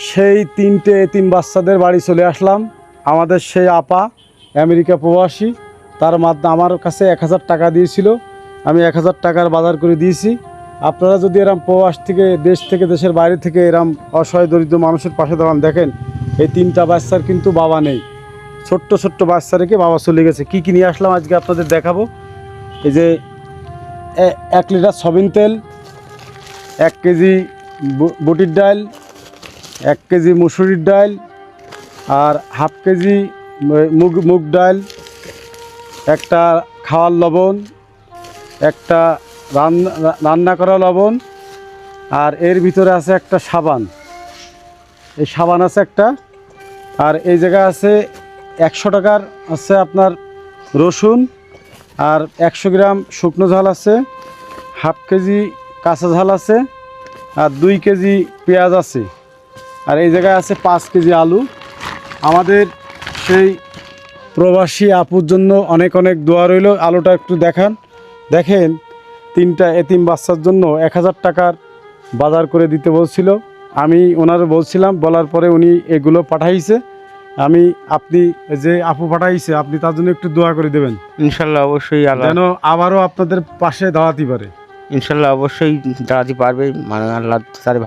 সেই 3টে এতিম বাচ্চাদের বাড়ি চলে আসলাম। আমাদের সেই আপা আমেরিকা প্রবাসী, তার মাধ্যমে আমার কাছে 1000 টাকা দিয়েছিল। আমি 1000 টাকার বাজার করে দিয়েছি। আপনারা যদি এরম প্রবাস থেকে দেশের বাইরে থেকে এরম অসহায় দরিদ্র মানুষের পাশে দাঁড়ান, দেখেন এই 3টা বাচ্চার কিন্তু বাবা নেই, ছোট্ট ছোট্ট বাচ্চা রেখে বাবা চলে গেছে। কি কি নিয়ে আসলাম আজকে আপনাদের দেখাবো। এই যে 1 লিটার সয়াবিন তেল, 1 কেজি বুটির ডাল, 1 কেজি মুসুরির ডাল, আর হাফ কেজি মুগ ডাল, একটা খাওয়ার লবণ, একটা রান্না করা লবণ, আর এর ভিতরে আছে একটা সাবান। এই সাবান আছে একটা। আর এই জায়গায় আছে 100 টাকার আছে আপনার রসুন, আর 100 গ্রাম শুকনো ঝাল আছে, হাফ কেজি কাঁচা ঝাল আছে, আর 2 কেজি পেঁয়াজ আছে। আর এই জায়গায় আছে 5 কেজি আলু। আমাদের সেই প্রবাসী আপুর জন্য অনেক অনেক দোয়া রইল। আলুটা একটু দেখেন 3টা এতিম বাচ্চার জন্য 1000 টাকার বাজার করে দিতে বলছিল। আমি ওনারে বলছিলাম, বলার পরে উনি এগুলো পাঠাইছে। আপনি যে আপু পাঠাইছে, আপনি তার জন্য একটু দোয়া করে দেবেন ইনশাল্লাহ অবশ্যই আল্লাহ যেন আবারও আপনাদের পাশে দাঁড়াতে পারে। ইনশাল্লাহ অবশ্যই দাঁড়াতে পারবে, মানে আল্লাহ তার